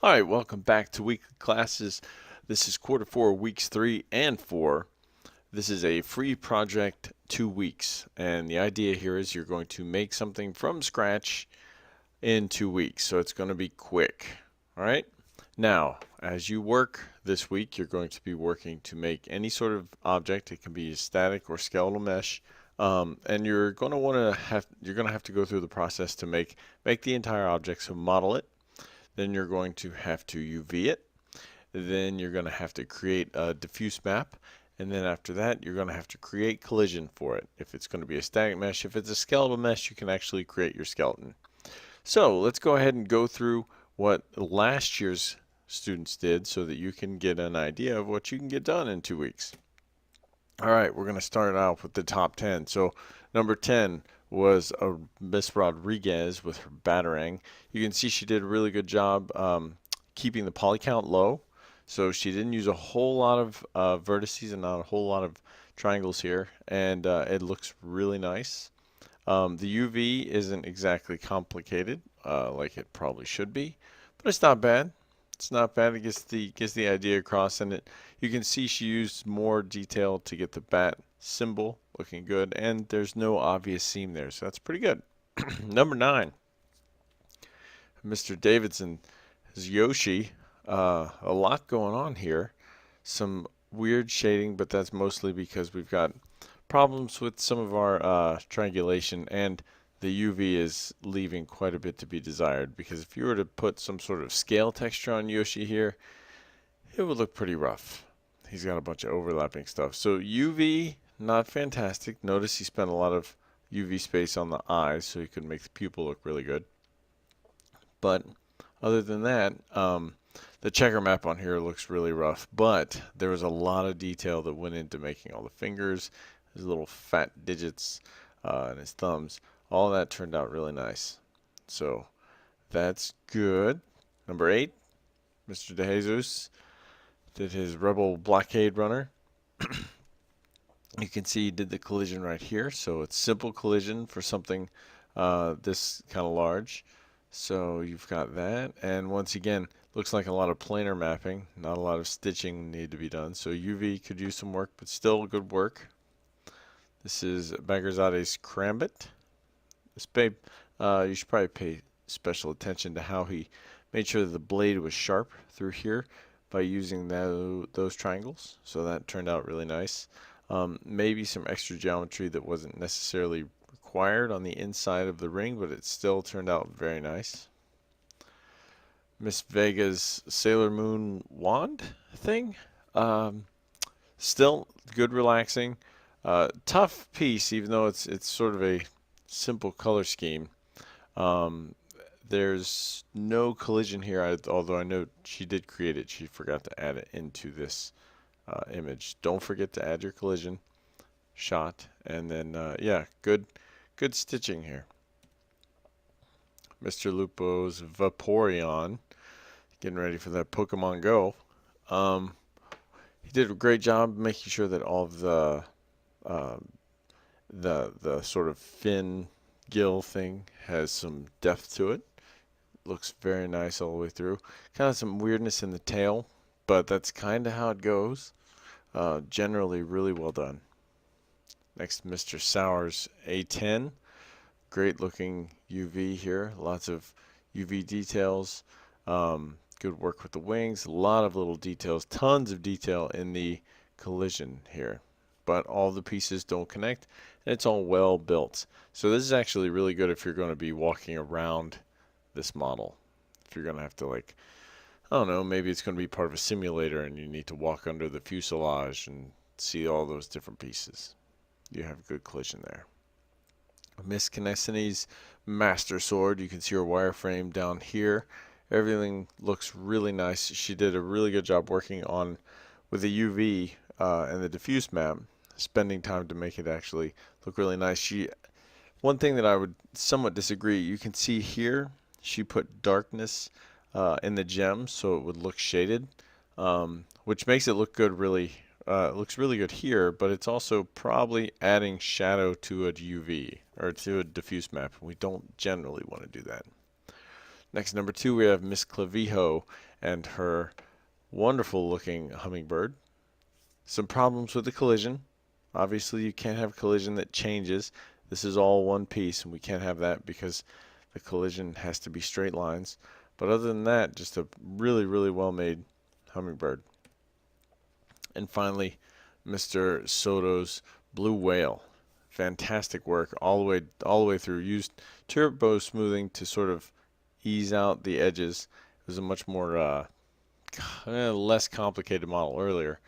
All right, welcome back to weekly classes. This is quarter four, weeks 3 and 4. This is a free project, 2 weeks. And the idea here is you're going to make something from scratch in 2 weeks. So it's going to be quick. All right. Now, as you work this week, you're going to be working to make any sort of object. It can be a static or skeletal mesh. And you're going to have to go through the process to make the entire object. So model it. Then you're going to have to UV it. Then you're going to have to create a diffuse map. And then after that, you're going to have to create collision for it. If it's going to be a static mesh, if it's a skeletal mesh, you can actually create your skeleton. So let's go ahead and go through what last year's students did so that you can get an idea of what you can get done in 2 weeks. All right, we're going to start out with the top 10. So number 10 was Miss Rodriguez with her Batarang. You can see she did a really good job keeping the poly count low. So she didn't use a whole lot of vertices and not a whole lot of triangles here. And it looks really nice. The UV isn't exactly complicated like it probably should be, but it's not bad. It's not bad. It gets the idea across, and you can see she used more detail to get the bat symbol looking good, and there's no obvious seam there, so that's pretty good. Number 9, Mr. Davidson is Yoshi. A lot going on here. Some weird shading, but that's mostly because we've got problems with some of our triangulation, and the UV is leaving quite a bit to be desired, because if you were to put some sort of scale texture on Yoshi here, it would look pretty rough. He's got a bunch of overlapping stuff. So UV, not fantastic. Notice he spent a lot of UV space on the eyes so he could make the pupil look really good. But other than that, the checker map on here looks really rough, but there was a lot of detail that went into making all the fingers, his little fat digits, and his thumbs. All that turned out really nice. So that's good. Number 8, Mr. DeJesus did his Rebel Blockade Runner. You can see he did the collision right here. So it's simple collision for something this kind of large. So you've got that. And once again, looks like a lot of planar mapping. Not a lot of stitching need to be done. So UV could use some work, but still good work. This is Bagherzade's Crambit. This babe, you should probably pay special attention to how he made sure that the blade was sharp through here by using those triangles. So that turned out really nice. Maybe some extra geometry that wasn't necessarily required on the inside of the ring, but it still turned out very nice. Miss Vega's Sailor Moon wand thing. Still good, relaxing. Tough piece, even though it's sort of a simple color scheme. There's no collision here, although I know she did create it. She forgot to add it into this image. Don't forget to add your collision shot, and then yeah, good stitching here. Mr. Lupo's Vaporeon, getting ready for that Pokemon Go. He did a great job making sure that all of the sort of fin gill thing has some depth to it. Looks very nice all the way through. Kind of some weirdness in the tail, but that's kind of how it goes. Generally really well done. Next, Mr. Sauer's A10. Great looking UV here. Lots of UV details. Good work with the wings. A lot of little details. Tons of detail in the collision here. But all the pieces don't connect, and it's all well built. So this is actually really good if you're going to be walking around this model. If you're going to have to, like, I don't know, maybe it's going to be part of a simulator and you need to walk under the fuselage and see all those different pieces. You have good collision there. Miss Kinesine's Master Sword. You can see her wireframe down here. Everything looks really nice. She did a really good job working on with the UV and the diffuse map, spending time to make it actually look really nice. One thing that I would somewhat disagree, you can see here she put darkness in the gems so it would look shaded, which makes it look good. It looks really good here, but it's also probably adding shadow to a UV or to a diffuse map. We don't generally want to do that. Next, number 2, we have Miss Clavijo and her wonderful looking hummingbird. Some problems with the collision. Obviously, you can't have collision that changes. This is all one piece, and we can't have that because the collision has to be straight lines. But other than that, just a really, really well-made hummingbird. And finally, Mr. Soto's blue whale. Fantastic work all the way through. Used turbo smoothing to sort of ease out the edges. It was a much more less complicated model earlier.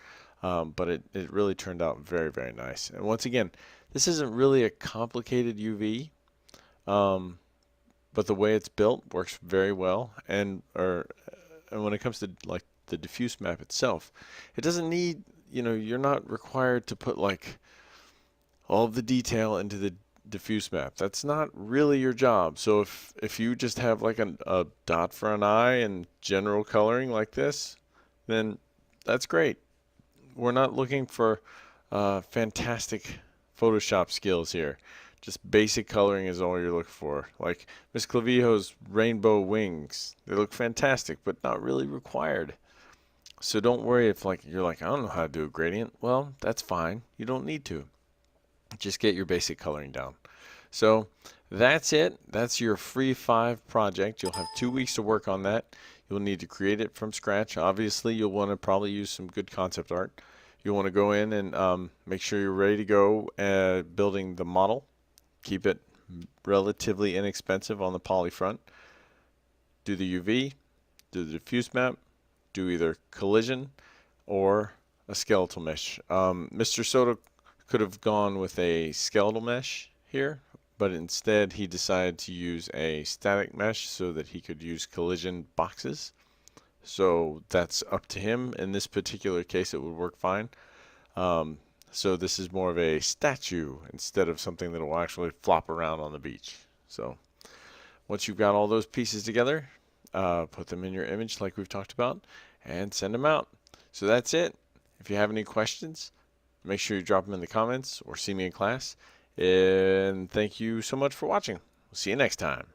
But it really turned out very, very nice. And once again, this isn't really a complicated UV, but the way it's built works very well. And when it comes to like the diffuse map itself, it doesn't need, you're not required to put like all of the detail into the diffuse map. That's not really your job. So if you just have like a dot for an eye and general coloring like this, then that's great. We're not looking for fantastic Photoshop skills here. Just basic coloring is all you're looking for. Like Miss Clavijo's rainbow wings. They look fantastic, but not really required. So don't worry if you're like, I don't know how to do a gradient. Well, that's fine. You don't need to. Just get your basic coloring down. So that's it. That's your free 5 project. You'll have 2 weeks to work on that. You'll need to create it from scratch. Obviously, you'll want to probably use some good concept art. You'll want to go in and make sure you're ready to go building the model. Keep it relatively inexpensive on the poly front. Do the UV, do the diffuse map, do either collision or a skeletal mesh. Mr. Soto could have gone with a skeletal mesh here, but instead he decided to use a static mesh so that he could use collision boxes. So that's up to him. In this particular case, it would work fine. So this is more of a statue instead of something that will actually flop around on the beach. So once you've got all those pieces together, put them in your image like we've talked about and send them out. So that's it. If you have any questions, make sure you drop them in the comments or see me in class. And thank you so much for watching. We'll see you next time.